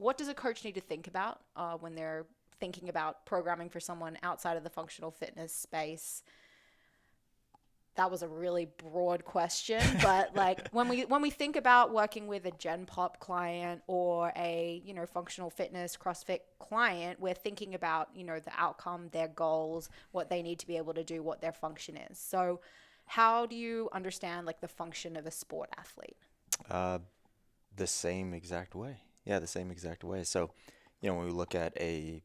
what does a coach need to think about when they're thinking about programming for someone outside of the functional fitness space? That was a really broad question, but like when we think about working with a Gen Pop client or a, functional fitness CrossFit client, we're thinking about, the outcome, their goals, what they need to be able to do, what their function is. So how do you understand like the function of a sport athlete? Uh, the same exact way. Yeah, the same exact way. So, when we look at a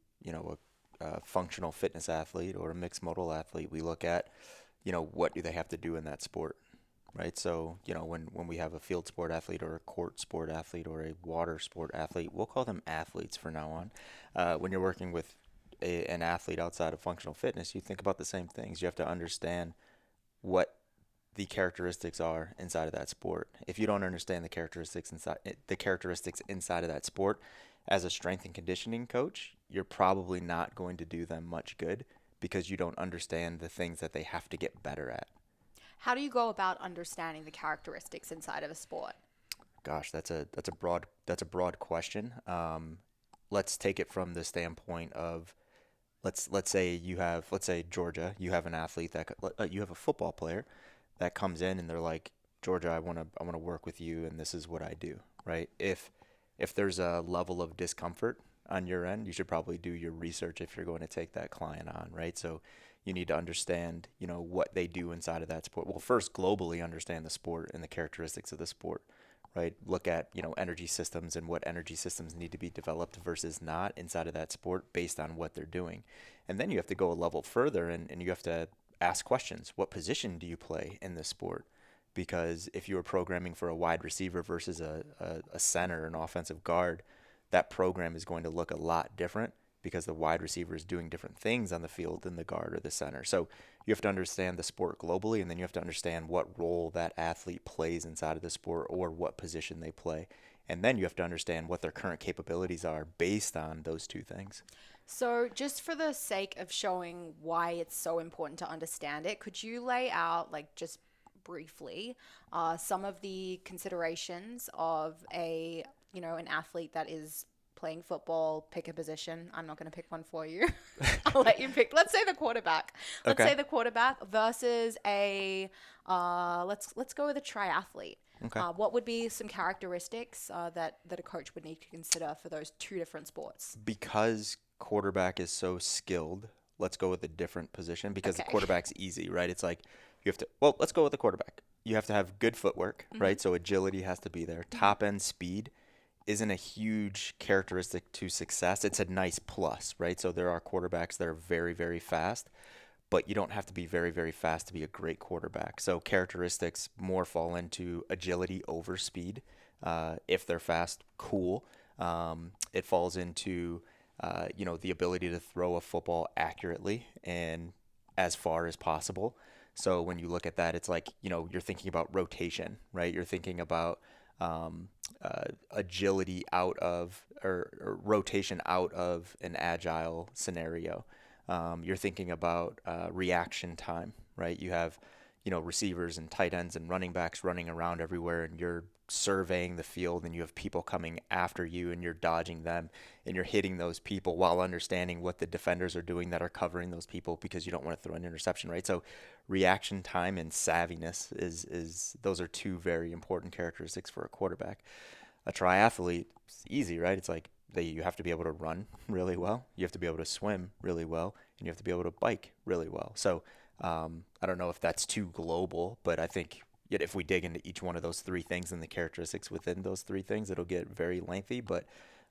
functional fitness athlete or a mixed modal athlete, we look at, what do they have to do in that sport, right? So, when we have a field sport athlete or a court sport athlete or a water sport athlete, we'll call them athletes from now on. When you're working with an athlete outside of functional fitness, you think about the same things. You have to understand what the characteristics are inside of that sport. If you don't understand the characteristics inside of that sport, as a strength and conditioning coach, you're probably not going to do them much good because you don't understand the things that they have to get better at. How do you go about understanding the characteristics inside of a sport? Gosh, that's a broad question. Let's take it from the standpoint of let's say Georgia, you have an athlete you have a football player that comes in and they're like, Georgia, I want to work with you and this is what I do, right? If there's a level of discomfort on your end, you should probably do your research if you're going to take that client on, right? So you need to understand, what they do inside of that sport. Well, first globally understand the sport and the characteristics of the sport, right? Look at, energy systems and what energy systems need to be developed versus not inside of that sport based on what they're doing. And then you have to go a level further and you have to ask questions. What position do you play in this sport? Because if you were programming for a wide receiver versus a center, an offensive guard, that program is going to look a lot different because the wide receiver is doing different things on the field than the guard or the center. So you have to understand the sport globally, and then you have to understand what role that athlete plays inside of the sport or what position they play. And then you have to understand what their current capabilities are based on those two things. So, just for the sake of showing why it's so important to understand it, could you lay out, like, just briefly, some of the considerations of an athlete that is playing football? Pick a position. I'm not going to pick one for you. I'll let you pick. Let's say the quarterback. Let's Okay. say the quarterback versus let's go with a triathlete. Okay. What would be some characteristics that a coach would need to consider for those two different sports? Because quarterback is so skilled, let's go with a different position because the Okay. quarterback's easy, right? It's like well, let's go with the quarterback. You have to have good footwork, Hmm. right? So agility has to be there. Hmm. Top end speed isn't a huge characteristic to success. It's a nice plus, right? So there are quarterbacks that are very, very fast, but you don't have to be very, very fast to be a great quarterback. So characteristics more fall into agility over speed. If they're fast, cool. It falls into the ability to throw a football accurately and as far as possible. So when you look at that, it's like, you're thinking about rotation, right? You're thinking about agility out of or rotation out of an agile scenario. You're thinking about reaction time, right? You have, receivers and tight ends and running backs running around everywhere, and you're surveying the field, and you have people coming after you, and you're dodging them, and you're hitting those people while understanding what the defenders are doing that are covering those people because you don't want to throw an interception, right? So, reaction time and savviness is those are two very important characteristics for a quarterback. A triathlete, it's easy, right? It's like you have to be able to run really well, you have to be able to swim really well, and you have to be able to bike really well. So I don't know if that's too global, but I think yet if we dig into each one of those three things and the characteristics within those three things, it'll get very lengthy. But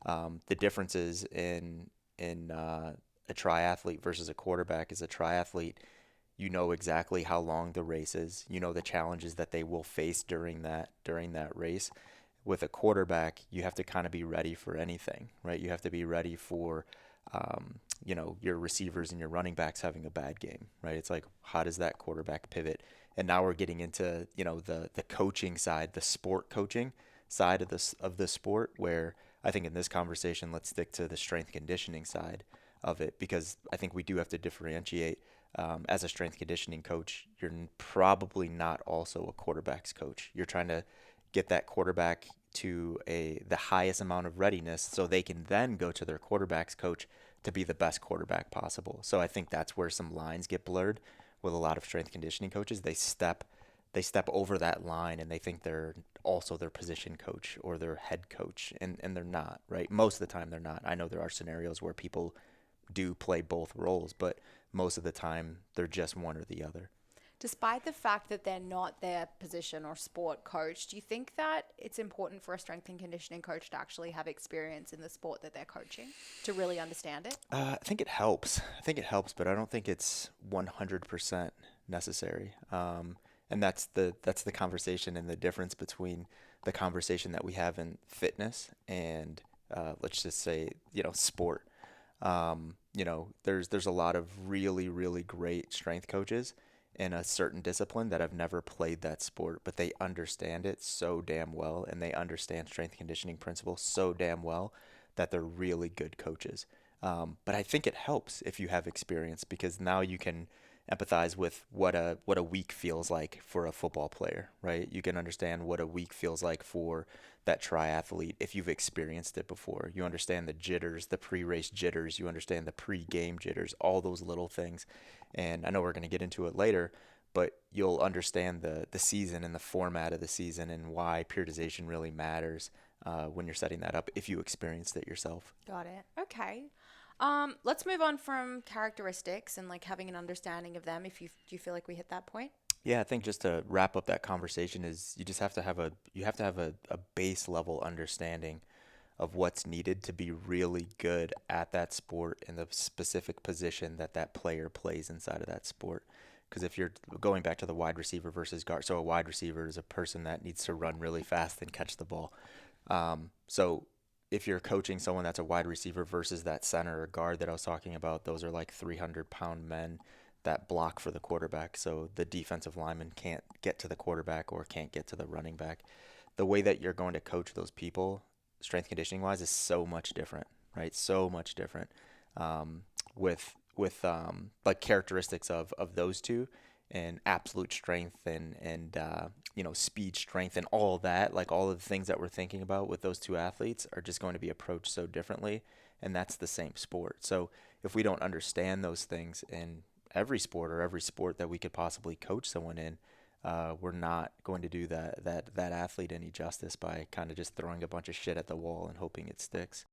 the differences in a triathlete versus a quarterback is a triathlete. You know exactly how long the race is. You know the challenges that they will face during that race. With a quarterback, you have to kind of be ready for anything, right? You have to be ready for your receivers and your running backs having a bad game, right? It's like, how does that quarterback pivot? And now we're getting into, the coaching side, the sport coaching side of the sport, where I think in this conversation, let's stick to the strength conditioning side of it, because I think we do have to differentiate. As a strength conditioning coach, you're probably not also a quarterback's coach. You're trying to get that quarterback to the highest amount of readiness so they can then go to their quarterback's coach to be the best quarterback possible. So I think that's where some lines get blurred with a lot of strength conditioning coaches. They step over that line and they think they're also their position coach or their head coach, and they're not, right? Most of the time they're not. I know there are scenarios where people do play both roles, but most of the time they're just one or the other. Despite the fact that they're not their position or sport coach, do you think that it's important for a strength and conditioning coach to actually have experience in the sport that they're coaching to really understand it? I think it helps. I think it helps, but I don't think it's 100% necessary. And that's the conversation and the difference between the conversation that we have in fitness and let's just say, sport. There's a lot of really, really great strength coaches in a certain discipline that have never played that sport, but they understand it so damn well and they understand strength conditioning principles so damn well that they're really good coaches. But I think it helps if you have experience because now you can empathize with what a week feels like for a football player, right? You can understand what a week feels like for that triathlete if you've experienced it before. You understand the jitters, the pre-race jitters, you understand the pre-game jitters, all those little things. And I know we're going to get into it later, but you'll understand the season and the format of the season and why periodization really matters when you're setting that up if you experienced it yourself. Got it. Okay. Let's move on from characteristics and like having an understanding of them. If you do you feel like we hit that point? Yeah, I think just to wrap up that conversation is you just have to have a base level understanding of what's needed to be really good at that sport and the specific position that that player plays inside of that sport. Because if you're going back to the wide receiver versus guard, so a wide receiver is a person that needs to run really fast and catch the ball. So if you're coaching someone that's a wide receiver versus that center or guard that I was talking about, those are like 300-pound men that block for the quarterback. So the defensive lineman can't get to the quarterback or can't get to the running back. The way that you're going to coach those people, strength conditioning wise, is so much different, right? So much different with like characteristics of those two and absolute strength and speed, strength, and all that, like all of the things that we're thinking about with those two athletes are just going to be approached so differently, and that's the same sport. So if we don't understand those things in every sport or every sport that we could possibly coach someone in, we're not going to do that athlete any justice by kind of just throwing a bunch of shit at the wall and hoping it sticks.